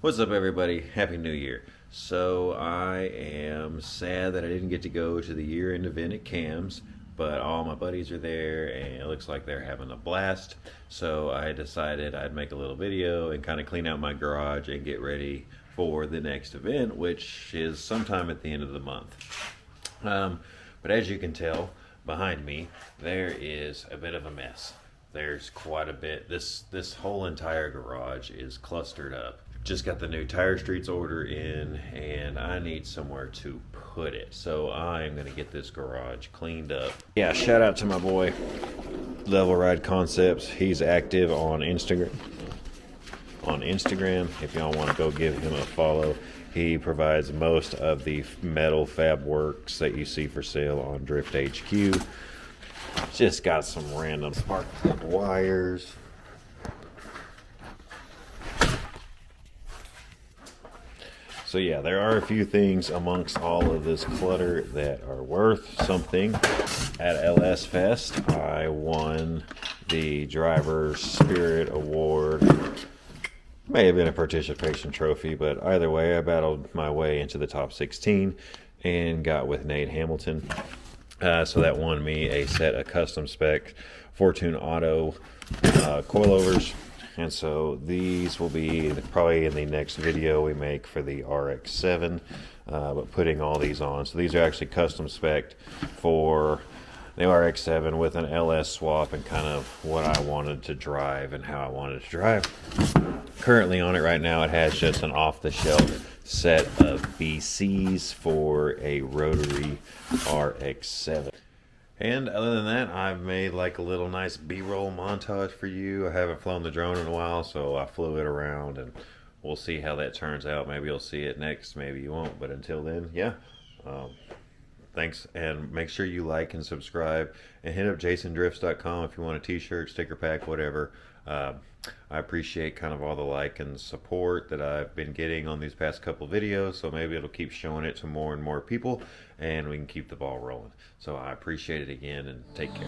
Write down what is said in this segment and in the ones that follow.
What's up, everybody? Happy New Year. So, I am sad that I didn't get to go to the year end event at CAMS, but all my buddies are there and it looks like they're having a blast. So, I decided I'd make a little video and kind of clean out my garage and get ready for the next event, which is sometime at the end of the month. But as you can tell behind me, there is a bit of a mess. There's quite a bit. This whole entire garage is clustered up. Just got the new Tire Streets order in and I need somewhere to put it. So I'm gonna get this garage cleaned up. Yeah, shout out to my boy Level Ride Concepts. He's active on Instagram. If y'all want to go give him a follow. He provides most of the metal fab works that you see for sale on Drift HQ. Just got some random spark plug wires. So yeah, there are a few things amongst all of this clutter that are worth something. At LS Fest, I won the Driver's Spirit Award. May have been a participation trophy, but either way, I battled my way into the top 16 and got with Nate Hamilton. So that won me a set of custom spec Fortune Auto coilovers. And so these will be probably in the next video we make for the RX-7, but putting all these on. So these are actually custom spec for the RX-7 with an LS swap and kind of what I wanted to drive and how I wanted to drive. Currently on it right now, it has just an off-the-shelf set of BCs for a rotary RX-7. And other than that, I've made like a little nice B-roll montage for you. I haven't flown the drone in a while, so I flew it around and we'll see how that turns out. Maybe you'll see it next, maybe you won't. But until then, yeah. Thanks, and make sure you like and subscribe. And hit up jasondrifts.com if you want a t-shirt, sticker pack, whatever. I appreciate kind of all the like and support that I've been getting on these past couple videos, so maybe it'll keep showing it to more and more people and we can keep the ball rolling. So I appreciate it again and take care.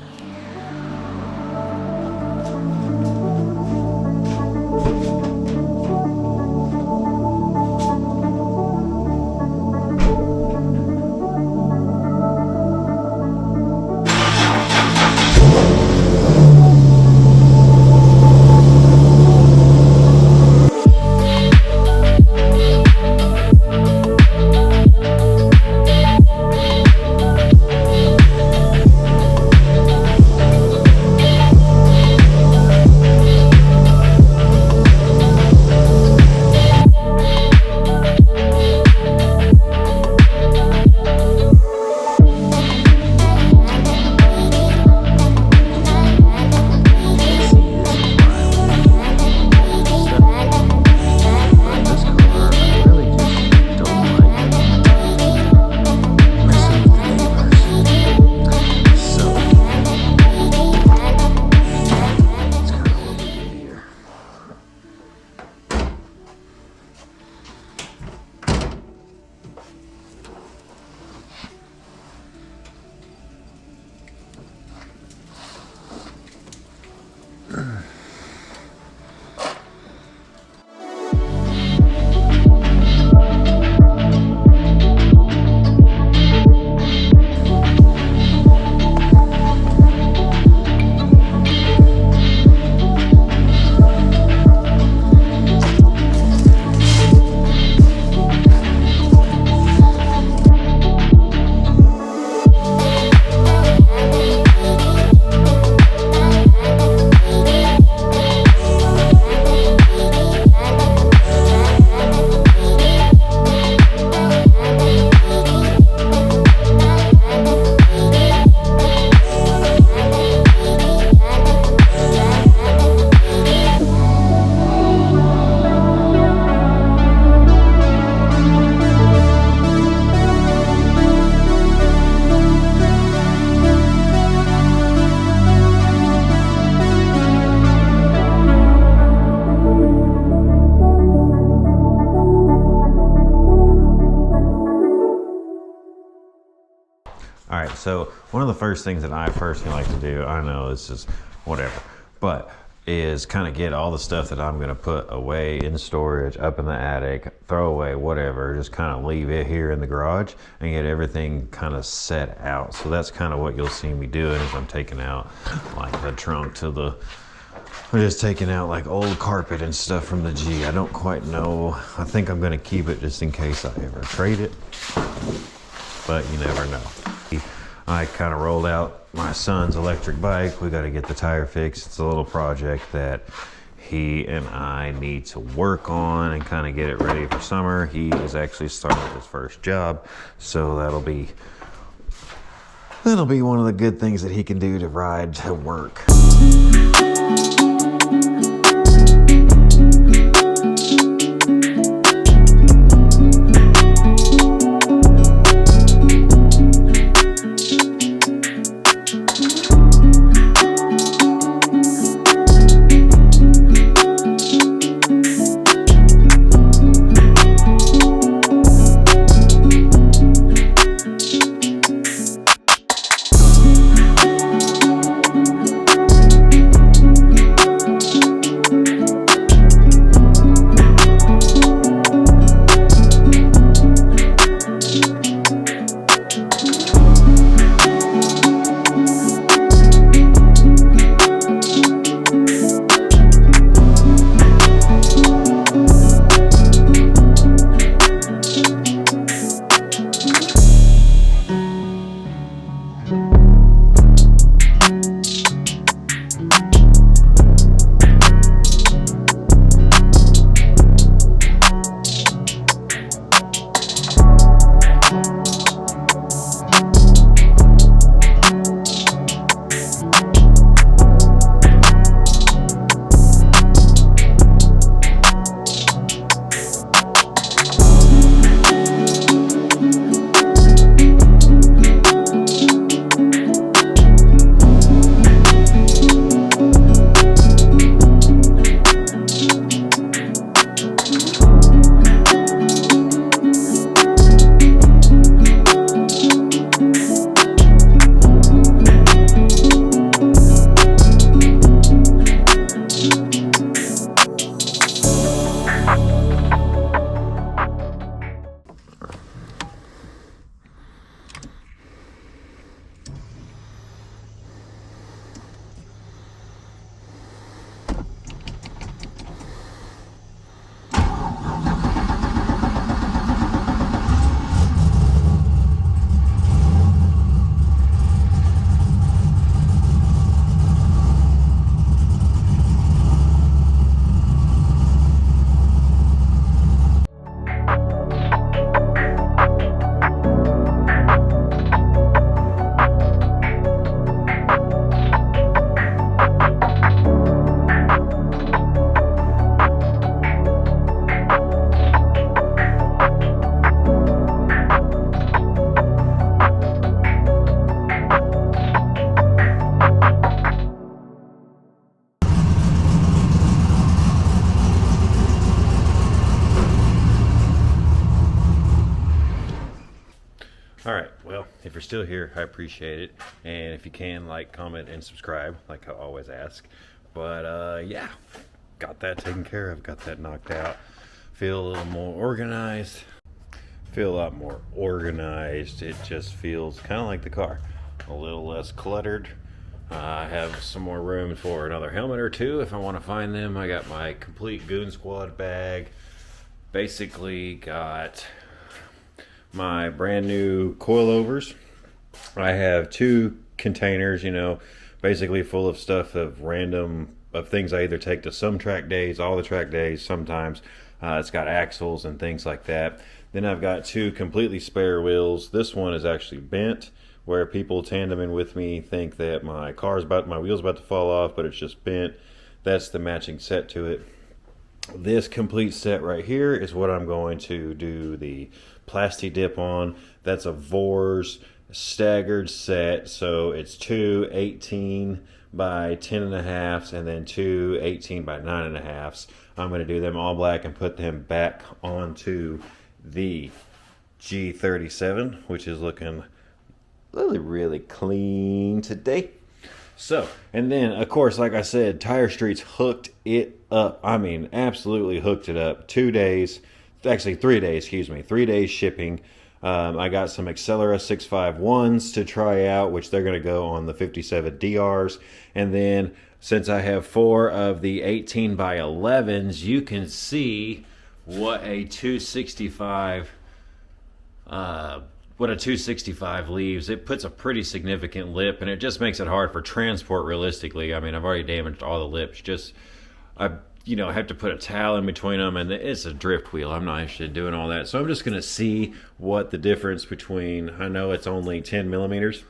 All right, so one of the first things that I personally like to do, I know it's just whatever, but is kind of get all the stuff that I'm going to put away in storage, up in the attic, throw away, whatever, just kind of leave it here in the garage and get everything kind of set out. So that's kind of what you'll see me doing is I'm taking out like the trunk to the, I'm just taking out like old carpet and stuff from the G. I don't quite know. I think I'm going to keep it just in case I ever trade it, but you never know. I kind of rolled out my son's electric bike. We got to get the tire fixed. It's a little project that he and I need to work on and kind of get it ready for summer. He is actually starting his first job, so that'll be one of the good things that he can do to ride to work. All right, well, if you're still here, I appreciate it. And if you can, like, comment, and subscribe, like I always ask. But yeah, got that taken care of, got that knocked out. Feel a little more organized. Feel a lot more organized. It just feels kind of like the car, a little less cluttered. I have some more room for another helmet or two if I want to find them. I got my complete Goon Squad bag. Basically got my brand new coilovers. I have 2 containers, you know, basically full of stuff of things I either take to some track days, all the track days, sometimes. It's got axles and things like that. Then I've got 2 completely spare wheels. This one is actually bent, where people tandeming with me think that my wheel's about to fall off, but it's just bent. That's the matching set to it. This complete set right here is what I'm going to do the plasti dip on. That's a Vors staggered set, so it's 2 18 by 10.5s and then 2 18 by 9.5s. I'm going to do them all black and put them back onto the G37, which is looking really clean today. So, and then of course, like I said, Tire Streets hooked it up. I mean, absolutely hooked it up. 2 days, actually 3 days, excuse me, 3 days shipping. I got some Accelera 651s to try out, which they're going to go on the 57 DRs. And then since I have 4 of the 18 by 11s, you can see what a 265 leaves. It puts a pretty significant lip, and it just makes it hard for transport realistically. I mean, I've already damaged all the lips. Just I have to put a towel in between them, and it's a drift wheel. I'm not interested in doing all that. So I'm just going to see what the difference between, I know it's only 10 millimeters,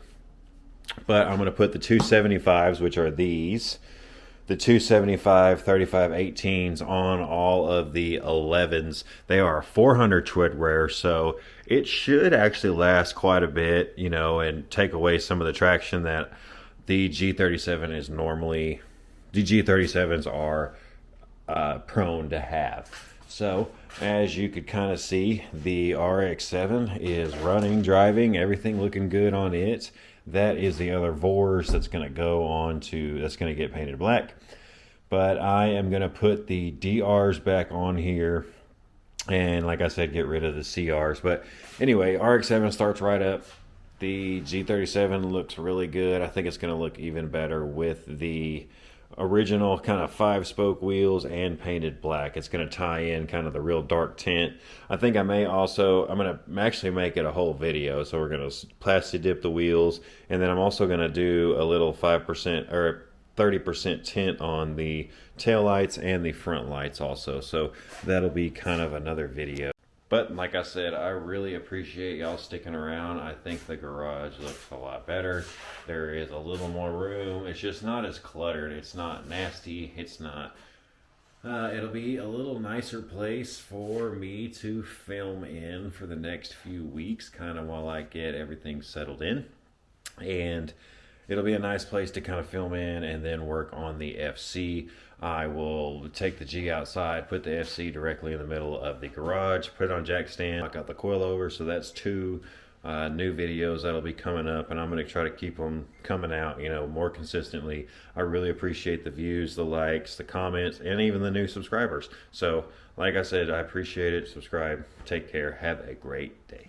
but I'm going to put the 275s, which are these, the 275 35 18s on all of the 11s. They are 400 twit wear, so it should actually last quite a bit, and take away some of the traction that the G37 is normally, the G37s are prone to have. So as you could kind of see, the RX-7 is running, driving, everything looking good on it. That is the other Vors that's going to go on to, that's going to get painted black. But I am going to put the DRs back on here, and like I said, get rid of the CRs. But anyway, RX-7 starts right up. The G37 looks really good. I think it's going to look even better with the original kind of 5-spoke wheels and painted black. It's going to tie in kind of the real dark tint. I think I'm going to actually make it a whole video. So we're going to plasti dip the wheels, and then I'm also going to do a little 5% or 30% tint on the tail lights and the front lights also. So that'll be kind of another video. But like I said, I really appreciate y'all sticking around. I think the garage looks a lot better. There is a little more room. It's just not as cluttered. It's not nasty. It's not. It'll be a little nicer place for me to film in for the next few weeks, kind of while I get everything settled in. And it'll be a nice place to kind of film in and then work on the FC. I will take the G outside, put the FC directly in the middle of the garage, put it on jack stand, knock out the coil over. So that's 2 new videos that'll be coming up, and I'm going to try to keep them coming out, more consistently. I really appreciate the views, the likes, the comments, and even the new subscribers. So like I said, I appreciate it. Subscribe. Take care. Have a great day.